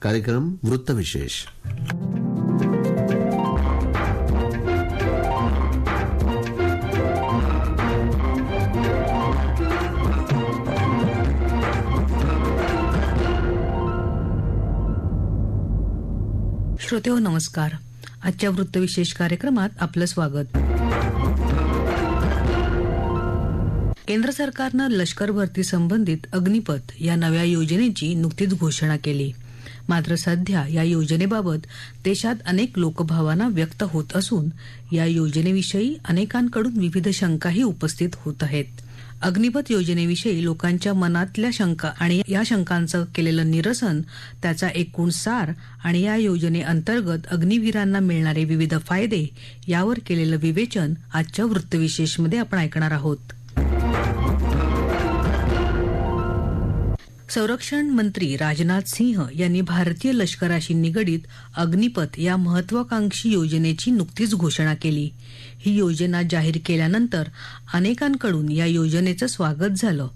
कार्यक्रम वृत्तविशेष. श्रोतेहो नमस्कार. आजच्या वृत्तविशेष कार्यक्रमात आपलं स्वागत. केंद्र सरकारनं लष्कर भरती संबंधित अग्निपथ या नव्या योजनेची नुकतीच घोषणा केली. मात्र सध्या या योजनेबाबत देशात अनेक लोकभावना व्यक्त होत असून या योजनेविषयी अनेकांकडून विविध शंकाही उपस्थित होत आहेत. अग्निपथ योजनेविषयी लोकांच्या मनातल्या शंका आणि या शंकांचं केलेलं निरसन, त्याचा एकूण सार आणि या योजनेअंतर्गत अग्निवीरांना मिळणारे विविध फायदे यावर केलेलं विवेचन आजच्या वृत्तविशेषमध्ये आपण ऐकणार आहोत. संरक्षण मंत्री राजनाथ सिंह यांनी भारतीय लष्कराशी निगडीत अग्निपथ या महत्वाकांक्षी योजनेची नुकतीच घोषणा केली. ही योजना जाहीर केल्यानंतर अनेकांकडून या योजनेचं स्वागत झालं,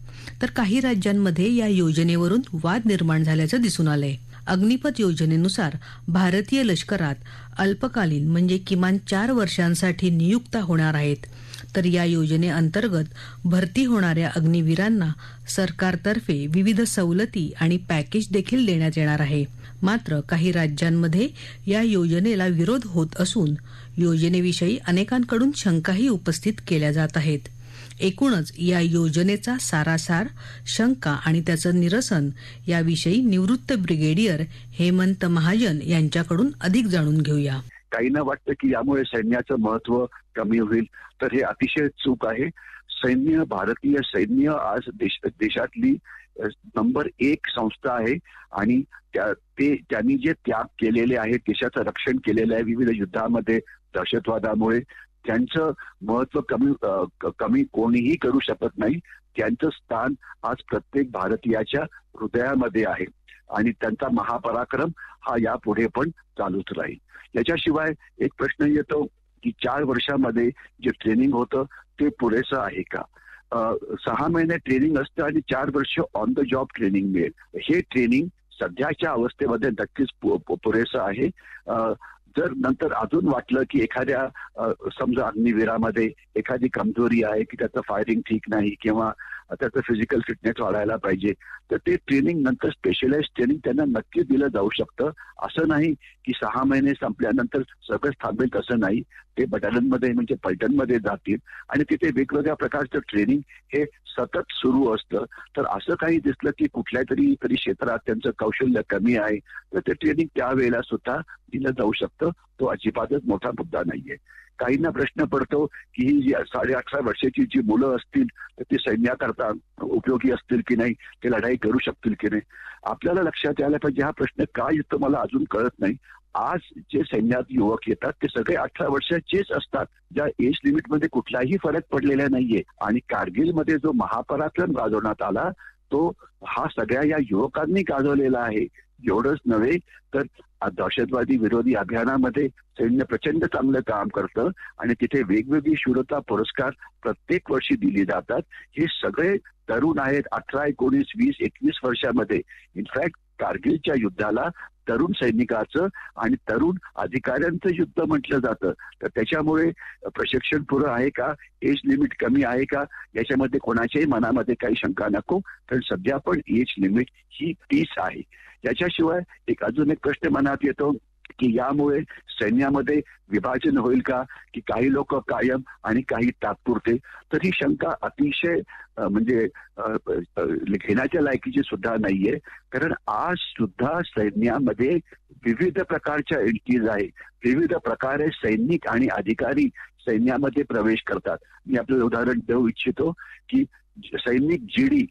तर काही राज्यांमध्ये या योजनेवरून वाद निर्माण झाल्याचं दिसून आलंय. अग्निपथ योजनेनुसार भारतीय लष्करात अल्पकालीन म्हणजे किमान 4 वर्षांसाठी नियुक्त्या होणार आहेत. तर या योजनेअंतर्गत भरती होणाऱ्या अग्निवीरांना सरकारतर्फे विविध सवलती आणि पॅकेज देखील देण्यात येणार आहे. मात्र काही राज्यांमध्ये या योजनेला विरोध होत असून योजनेविषयी अनेकांकडून शंकाही उपस्थित केल्या जात आहेत. एकूणच या योजनेचा सारासार, शंका आणि त्याचं निरसन याविषयी निवृत्त ब्रिगेडियर हेमंत महाजन यांच्याकडून अधिक जाणून घेऊया. काहींना वाटतं की यामुळे सैन्याचं महत्व कमी होईल, तर हे अतिशय चूक आहे. सैन्य, भारतीय सैन्य आज देशातली नंबर 1 संस्था आहे आणि त्यांनी जे त्याग केलेले आहे, देशाचं रक्षण केलेलं आहे विविध युद्धामध्ये दहशतवादामुळे, त्यांचं महत्व कमी कोणीही करू शकत नाही. त्यांचं स्थान आज प्रत्येक भारतीयाच्या हृदयामध्ये आहे आणि त्यांचा महापराक्रम हा यापुढे पण चालूच राहील. याच्याशिवाय एक प्रश्न येतो की 4 वर्षामध्ये जे ट्रेनिंग होतं ते पुरेसं आहे का? 6 महिने ट्रेनिंग असतं आणि 4 वर्ष ऑन द जॉब ट्रेनिंग मिळेल. हे ट्रेनिंग सध्याच्या अवस्थेमध्ये नक्कीच पुरेसं आहे. जर नंतर अजून वाटलं की एखाद्या समजा अग्निवीरामध्ये एखादी कमजोरी आहे की त्याचं फायरिंग ठीक नाही किंवा त्याचं फिजिकल फिटनेस वाढायला पाहिजे, तर ते ट्रेनिंग नंतर स्पेशलाइज ट्रेनिंग त्यांना नक्की दिलं जाऊ शकतं. असं नाही की 6 महिने संपल्यानंतर सगळंच थांबेल, तसं नाही. ते बटालियनमध्ये म्हणजे पलटणमध्ये जातील आणि तिथे वेगवेगळ्या प्रकारचं ट्रेनिंग हे सतत सुरू असतं. तर असं काही दिसलं की कुठल्या तरी क्षेत्रात त्यांचं कौशल्य कमी आहे, तर ते ट्रेनिंग त्यावेळेला सुद्धा दिलं जाऊ शकतं. तो अजिबातच मोठा मुद्दा नाहीये. काहींना प्रश्न पडतो की ही जी 18.5 वर्षाची जी मुलं असतील तर ती सैन्याकरता उपयोगी असतील की नाही, ते लढाई करू शकतील की नाही. आपल्याला लक्षात यायला पाहिजे हा प्रश्न का येतो मला अजून कळत नाही. आज जे सैन्यात युवक येतात ते सगळे 18 वर्षाचेच असतात. ज्या एज लिमिटमध्ये कुठलाही फरक पडलेला नाहीये आणि कारगिलमध्ये जो महापराक्रम गाजवण्यात आला तो हा सगळ्या या युवकांनी गाजवलेला आहे. एवढंच नव्हे तर दहशतवादी विरोधी अभियानामध्ये सैन्य प्रचंड चांगलं काम करतं आणि तिथे वेगवेगळी शूरता पुरस्कार प्रत्येक वर्षी दिली जातात. हे सगळे तरुण आहेत 18, 19, 20, 21 वर्षामध्ये. इनफॅक्ट कारगिलच्या युद्धाला तरुण सैनिकाचं आणि तरुण अधिकाऱ्यांचं युद्ध म्हटलं जातं. तर त्याच्यामुळे प्रशिक्षण पुरं आहे का, एज लिमिट कमी आहे का, याच्यामध्ये कोणाच्याही मनामध्ये काही शंका नको. कारण सध्या पण एज लिमिट ही 30 आहे. याच्याशिवाय अजून एक प्रश्न मनात येतो की यामुळे सैन्यामध्ये विभाजन होईल का, की काही लोक कायम आणि काही तात्पुरते. तर ही शंका अतिशय म्हणजे घेण्याच्या लायकीची सुद्धा नाहीये. कारण आज सुद्धा सैन्यामध्ये विविध प्रकारच्या एंट्रीज आहे. विविध प्रकारे सैनिक आणि अधिकारी सैन्यामध्ये प्रवेश करतात. मी आपल्याला उदाहरण देऊ इच्छितो की सैनिक जीडी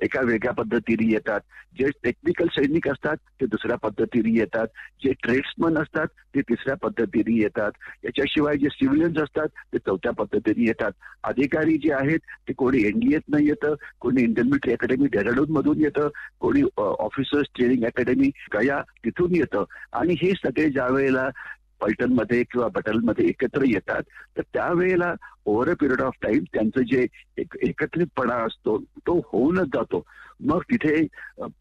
एका वेगळ्या पद्धतीने येतात, जे टेक्निकल सैनिक असतात ते दुसऱ्या पद्धतीने येतात, जे ट्रेड्समन असतात ते तिसऱ्या पद्धतीने येतात, याच्याशिवाय जे सिव्हिलियन्स असतात ते 4थ्या पद्धतीने येतात. अधिकारी जे आहेत ते कोणी एनडीएतनं येतं, कोणी इंडियन मिलिटरी अकॅडमी डेहराडून मधून येतं, कोणी ऑफिसर्स ट्रेनिंग अकॅडमी गया तिथून येतं. आणि हे सगळे ज्या वेळेला पलटणमध्ये किंवा बटालियनमध्ये एकत्र येतात, तर त्यावेळेला over a period of time त्यांचं जे एकत्रितपणा असतो तो होऊनच जातो. मग तिथे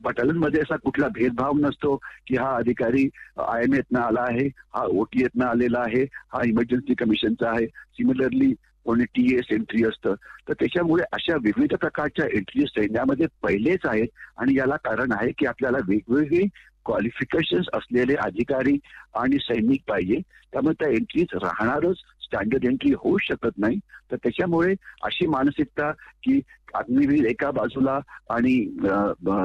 बटालियनमध्ये असा कुठला भेदभाव नसतो की हा अधिकारी IMAतनं आला आहे, हा OTAतनं आलेला आहे, हा इमर्जन्सी कमिशनचा आहे. सिमिलरली कोणी TS एंट्री असतं. तर त्याच्यामुळे अशा विविध प्रकारच्या एंट्री सैन्यामध्ये पहिलेच आहेत आणि याला कारण आहे की आपल्याला वेगवेगळी क्वालिफिकेशन्स असलेले अधिकारी आणि सैनिक पाहिजे. त्यामुळे त्या एंट्रीज राहणारच, स्टँडर्ड एंट्री होऊ शकत नाही. तर त्याच्यामुळे अशी मानसिकता की अग्निवीर एका बाजूला आणि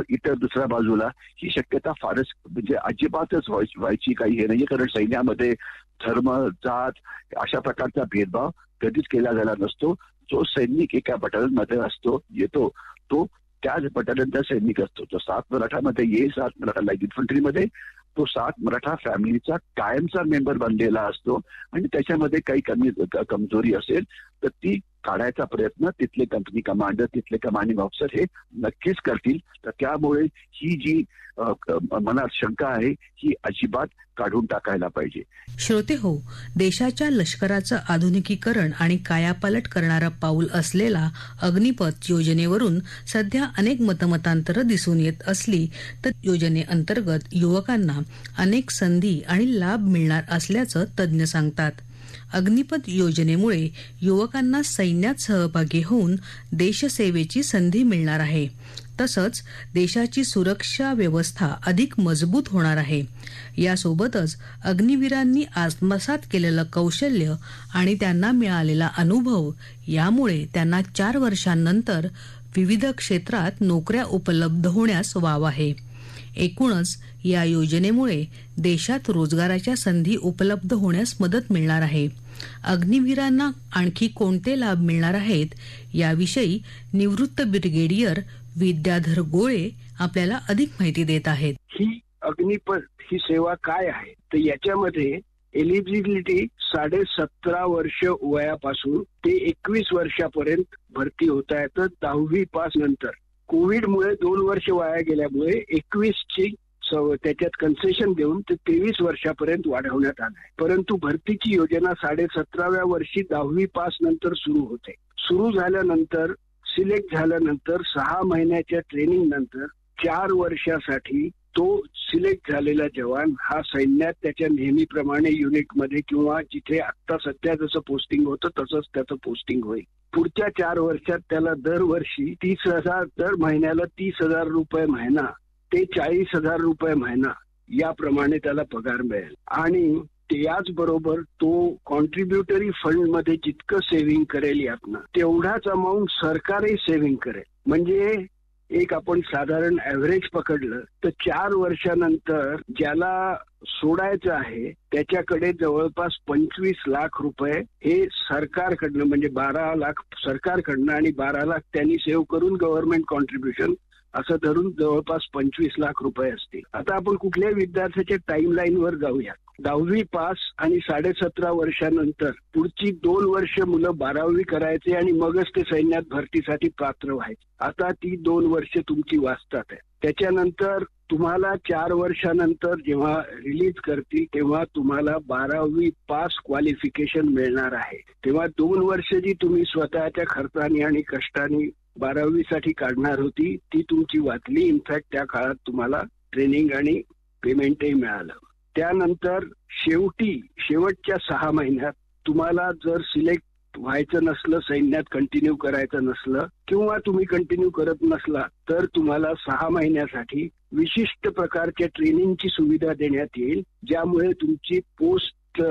इतर दुसऱ्या बाजूला, ही शक्यता फारच म्हणजे अजिबातच व्हायची काही हे नाहीये. कारण सैन्यामध्ये धर्म, जात अशा प्रकारचा भेदभाव कधीच केला गेला नसतो. जो सैनिक एका बटालियनमध्ये असतो येतो तो त्याच बटालियनचा सैनिक असतो. तो 7 मराठामध्ये येईल, 7 मराठा लाईट इन्फंट्रीमध्ये तो 7 मराठा फॅमिलीचा कायमचा मेंबर बनलेला असतो आणि त्याच्यामध्ये काही कमजोरी असेल तर ती काढायचा प्रयत्न तिथले कंपनी कमांडर, तिथले कमांडिंग ऑफिसर हे नक्कीच करतील. तर त्यामुळे ही जी मनात शंका आहे ही अजिबात काढून टाकायला पाहिजे. श्रोते हो, देशाच्या लष्कराचं आधुनिकीकरण आणि कायापालट करणारं पाऊल असलेला अग्निपथ योजनेवरून सध्या अनेक मतमतांतरं दिसून येत असली तर योजनेअंतर्गत युवकांना अनेक संधी आणि लाभ मिळणार असल्याचं तज्ज्ञ सांगतात. अग्निपथ योजनेमुळे युवकांना सैन्यात सहभागी होऊन देशसेवेची संधी मिळणार आहे. तसंच देशाची सुरक्षा व्यवस्था अधिक मजबूत होणार आहे. यासोबतच अग्निवीरांनी आत्मसात केलेलं कौशल्य आणि त्यांना मिळालेला अनुभव यामुळे त्यांना 4 वर्षांनंतर विविध क्षेत्रात नोकऱ्या उपलब्ध होण्यास वाव आहे. एकूणच या योजनेमुळे देशात रोजगाराच्या संधी उपलब्ध होण्यास मदत मिळणार आहे. अग्निवीरांना आणखी कोणते लाभ मिळणार आहेत याविषयी निवृत्त ब्रिगेडियर विद्याधर गोळे आपल्याला अधिक माहिती देत आहेत. ही अग्निपथ ही सेवा काय आहे तर याच्यामध्ये एलिजिबिलिटी 17.5 वर्ष वयापासून ते 21 वर्षापर्यंत भरती होता येतं. 10वी पास नंतर कोविडमुळे 2 वर्ष वाया गेल्यामुळे 21ची त्याच्यात कन्सेशन देऊन ते 23 वर्षापर्यंत वाढवण्यात आलं आहे. परंतु भरतीची योजना 17.5व्या वर्षी 10वी पास नंतर सुरू होते. सुरू झाल्यानंतर सिलेक्ट झाल्यानंतर 6 महिन्याच्या ट्रेनिंग नंतर 4 वर्षासाठी तो सिलेक्ट झालेला जवान हा सैन्यात त्याच्या नेहमीप्रमाणे युनिटमध्ये किंवा जिथे आता सध्या जसं पोस्टिंग होतं तसंच त्याचं पोस्टिंग होईल. पुढच्या 4 वर्षात त्याला दरवर्षी 30,000 दर महिन्याला 30,000 रुपये महिना ते 40,000 रुपये महिना याप्रमाणे त्याला पगार मिळेल. आणि याचबरोबर तो कॉन्ट्रीब्युटरी फंड मध्ये जितकं सेव्हिंग करेल यातनं तेवढाच अमाऊंट सरकारही सेव्हिंग करेल. म्हणजे एक आपण साधारण ऍव्हरेज पकडलं तर 4 वर्षानंतर ज्याला सोडायचं आहे त्याच्याकडे जवळपास 25 लाख रुपये हे सरकारकडनं म्हणजे 12 लाख सरकारकडनं आणि 12 लाख त्यांनी सेव्ह करून गव्हर्नमेंट कॉन्ट्रीब्युशन असं धरून जवळपास 25 लाख रुपये असतील. आता आपण कुठल्याही विद्यार्थ्याच्या टाइमलाईन वर जाऊया. 10वी पास आणि 17.5 वर्षानंतर पुढची 2 वर्ष मुलं 12वी करायचे आणि मगच ते सैन्यात भरतीसाठी पात्र व्हायचे. आता ती 2 वर्ष तुमची वाचतात आहे. त्याच्यानंतर तुम्हाला 4 वर्षानंतर जेव्हा रिलीज करतील तेव्हा तुम्हाला 12वी पास क्वालिफिकेशन मिळणार आहे. तेव्हा 2 वर्ष जी तुम्ही स्वतःच्या खर्चाने आणि कष्टाने 12वी साठी काढणार होती ती तुमची वाचली. इनफॅक्ट त्या काळात तुम्हाला ट्रेनिंग आणि पेमेंटही मिळालं. त्यानंतर शेवटच्या 6 महिन्यात तुम्हाला जर सिलेक्ट व्हायचं नसलं, सैन्यात कंटिन्यू करायचं नसलं किंवा तुम्ही कंटिन्यू करत नसला तर तुम्हाला 6 महिन्यासाठी विशिष्ट प्रकारच्या ट्रेनिंगची सुविधा देण्यात येईल, ज्यामुळे तुमची पोस्ट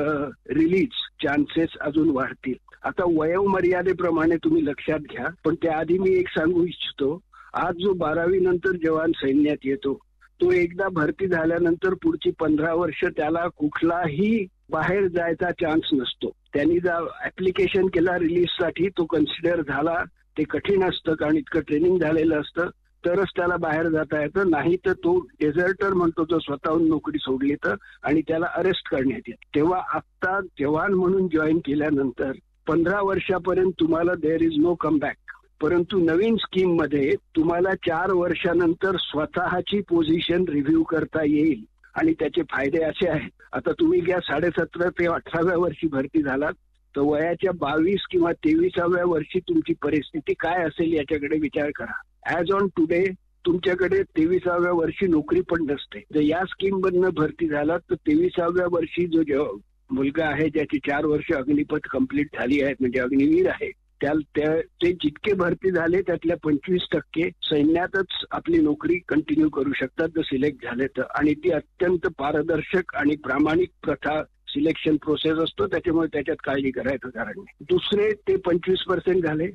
रिलीज चान्सेस अजून वाढतील. आता वयोमर्यादेप्रमाणे तुम्ही लक्षात घ्या, पण त्याआधी मी एक सांगू इच्छितो. आज जो 12वी नंतर जवान सैन्यात येतो तो एकदा भरती झाल्यानंतर पुढची 15 वर्ष त्याला कुठलाही बाहेर जायचा चान्स नसतो. त्यांनी जर ऍप्लिकेशन केला रिलीज साठी तो कन्सिडर झाला, ते कठीण असतं कारण इतकं ट्रेनिंग झालेलं असतं, तरच त्याला बाहेर जाता येतं. नाही तर तो डेझर्टर म्हणतो जो स्वतःहून नोकरी सोडली तर, आणि त्याला अरेस्ट करण्यात येते. तेव्हा आता जवान म्हणून जॉईन केल्यानंतर 15 वर्षापर्यंत तुम्हाला there is no come back. परंतु नवीन स्कीम मध्ये तुम्हाला 4 वर्षानंतर स्वतःची पोझिशन रिव्ह्यू करता येईल आणि त्याचे फायदे असे आहेत. आता तुम्ही घ्या 17.5 ते 18व्या वर्षी भरती झालात तर वयाच्या 22 किंवा 23व्या वर्षी तुमची परिस्थिती काय असेल याच्याकडे विचार करा. ऍज ऑन टुडे तुमच्याकडे 23व्या वर्षी नोकरी पण नसते. जर या स्कीम मधनं भरती झालात तर 23व्या वर्षी जो मुलगा आहे ज्याची 4 वर्ष अग्निपथ कंप्लीट झाली आहेत म्हणजे अग्निवीर आहे ते जितके भरती झाले त्यातल्या 25% सैन्यातच आपली नोकरी कंटिन्यू करू शकतात जर सिलेक्ट झाले तर. आणि ती अत्यंत पारदर्शक आणि प्रामाणिक प्रथा सिलेक्शन प्रोसेस असतो त्याच्यामुळे त्याच्यात काळजी करायचं कारण नाही. दुसरे ते 25% झाले.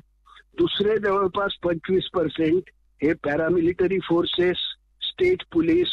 दुसरे जवळपास 25% हे पॅरामिलिटरी फोर्सेस, स्टेट पोलीस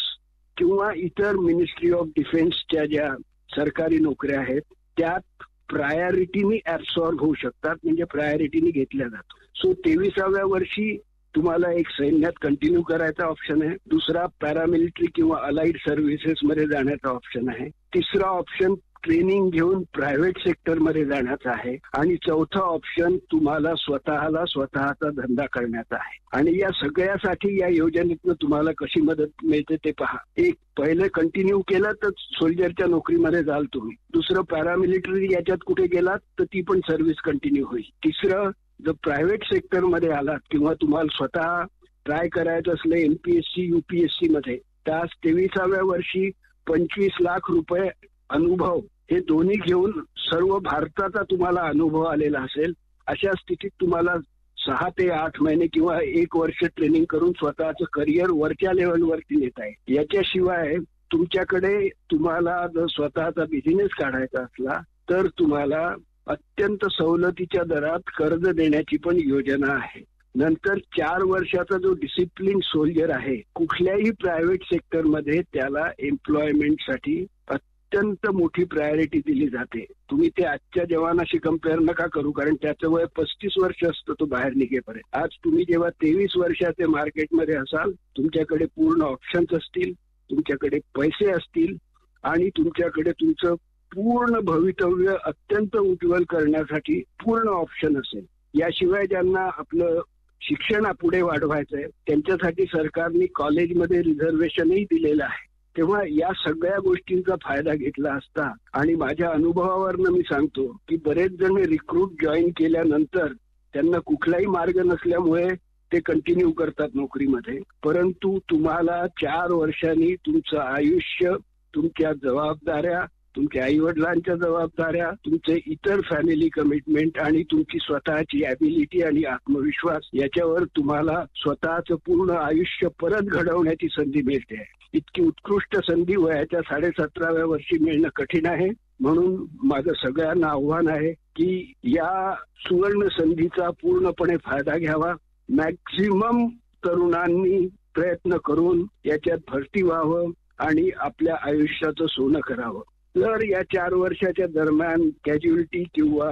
किंवा इतर मिनिस्ट्री ऑफ डिफेन्सच्या ज्या सरकारी नोकऱ्या आहेत त्यात प्रायोरिटीनी ऍब्सॉर्ब होऊ शकतात म्हणजे प्रायोरिटीनी घेतल्या जातो. सो 23व्या वर्षी तुम्हाला एक सैन्यात कंटिन्यू करायचा ऑप्शन आहे. दुसरा पॅरामिलिटरी किंवा अलाइड सर्व्हिसेस मध्ये जाण्याचा ऑप्शन आहे. तिसरा ऑप्शन ट्रेनिंग घेऊन प्रायव्हेट सेक्टर मध्ये जाण्याचा आहे. आणि चौथा ऑप्शन तुम्हाला स्वतःचा धंदा करण्याचा आहे. आणि या सगळ्यासाठी या योजनेतनं तुम्हाला कशी मदत मिळते ते पहा. एक पहिले कंटिन्यू केलं तर सोल्जरच्या नोकरीमध्ये जाल तुम्ही. दुसरं पॅरामिलिटरी याच्यात कुठे गेलात तर ती पण सर्व्हिस कंटिन्यू होईल. तिसरं जर प्रायव्हेट सेक्टर मध्ये आलात किंवा तुम्हाला स्वतः ट्राय करायचं असलं MPSC UPSC मध्ये त्या 23व्या वर्षी 25 लाख रुपये अनुभव हे दोन्ही घेऊन सर्व भारताचा तुम्हाला अनुभव आलेला असेल. अशा स्थितीत तुम्हाला 6 ते 8 महिने किंवा 1 वर्ष ट्रेनिंग करून स्वतःचं करिअर वरच्या लेवलवरती नेता आहे. याच्याशिवाय तुमच्याकडे तुम्हाला जर स्वतःचा बिझनेस काढायचा असला तर तुम्हाला अत्यंत सवलतीच्या दरात कर्ज देण्याची पण योजना आहे. नंतर 4 वर्षाचा जो डिसिप्लिन सोल्जर आहे कुठल्याही प्रायव्हेट सेक्टरमध्ये त्याला एम्प्लॉयमेंटसाठी अत्यंत मोठी प्रायोरिटी दिली जाते. तुम्ही ते आजच्या जवानाशी कम्पेअर नका करू कारण त्याचं वय 35 वर्ष असतं तो बाहेर निघेपर्यंत. आज तुम्ही जेव्हा 23 वर्षाचे मार्केटमध्ये असाल तुमच्याकडे पूर्ण ऑप्शन्स असतील, तुमच्याकडे पैसे असतील आणि तुमच्याकडे तुमचं पूर्ण भवितव्य अत्यंत उज्ज्वल करण्यासाठी पूर्ण ऑप्शन असेल. याशिवाय ज्यांना आपलं शिक्षण पुढे वाढवायचंय त्यांच्यासाठी सरकारने कॉलेजमध्ये रिझर्वेशनही दिलेलं आहे. तेव्हा या सगळ्या गोष्टींचा फायदा घेतला असता आणि माझ्या अनुभवावरनं मी सांगतो की बरेच जण रिक्रूट जॉईन केल्यानंतर त्यांना कुठलाही मार्ग नसल्यामुळे ते कंटिन्यू करतात नोकरीमध्ये. परंतु तुम्हाला 4 वर्षांनी तुमचं आयुष्य, तुमच्या जबाबदाऱ्या, तुमच्या आई वडिलांच्या जबाबदाऱ्या, तुमचे इतर फॅमिली कमिटमेंट आणि तुमची स्वतःची ॲबिलिटी आणि आत्मविश्वास याच्यावर तुम्हाला स्वतःचं पूर्ण आयुष्य परत घडवण्याची संधी मिळते. इतकी उत्कृष्ट संधी वयाच्या 17.5व्या वर्षी मिळणं कठीण आहे. म्हणून माझं सगळ्यांना आव्हान आहे की या सुवर्ण संधीचा पूर्णपणे फायदा घ्यावा. मॅक्झिमम तरुणांनी प्रयत्न करून याच्यात भरती व्हावं आणि आपल्या आयुष्याचं सोनं करावं. जर या 4 वर्षाच्या दरम्यान कॅज्युअलिटी किंवा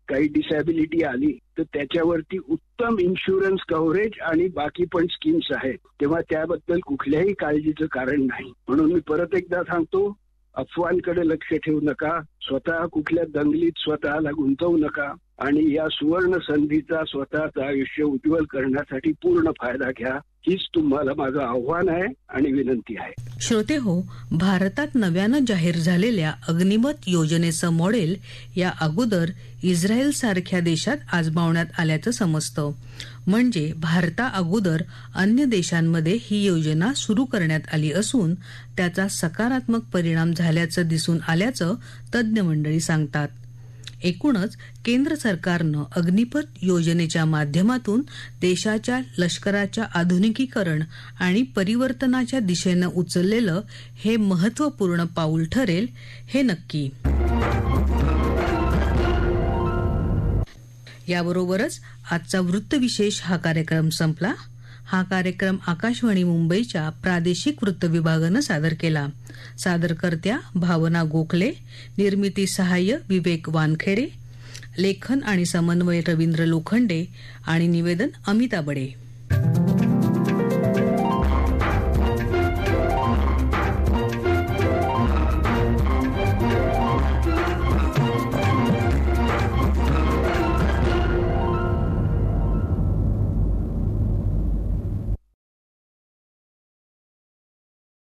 काही डिसॅबिलिटी आली तर त्याच्यावरती उत्तम इन्शुरन्स कव्हरेज आणि बाकी पण स्कीम्स आहेत. तेव्हा त्याबद्दल कुठल्याही काळजीचं कारण नाही. म्हणून मी परत एकदा सांगतो, अफवांकडे लक्ष ठेवू नका, स्वतः कुठल्या दंगलीत स्वतःला गुंतवू नका आणि या सुवर्ण संधीचा स्वतःचं आयुष्य उज्ज्वल करण्यासाठी पूर्ण फायदा घ्या. हीच तुम्हाला माझं आव्हान आहे आणि विनंती आहे. श्रोते हो, भारतात नव्यानं जाहीर झालेल्या अग्निपथ योजनेचं मॉडेल या अगोदर इस्रायल सारख्या देशात आजमावण्यात आल्याचं समजतं. म्हणजे भारता अगोदर अन्य देशांमध्ये ही योजना सुरू करण्यात आली असून त्याचा सकारात्मक परिणाम झाल्याचं दिसून आल्याचं तज्ज्ञ मंडळी सांगतात. एकूणच केंद्र सरकारनं अग्निपथ योजनेच्या माध्यमातून देशाच्या लष्कराच्या आधुनिकीकरण आणि परिवर्तनाच्या दिशेनं उचललेलं हे महत्त्वपूर्ण पाऊल ठरेल हे नक्की. याबरोबरच आजचा वृत्तविशेष हा कार्यक्रम संपला. हा कार्यक्रम आकाशवाणी मुंबईच्या प्रादेशिक वृत्त विभागानं सादर केला. सादरकर्त्या भावना गोखले, निर्मिती सहाय्य विवेक वानखेडे, लेखन आणि समन्वय रवींद्र लोखंडे आणि निवेदन अमिता बडे.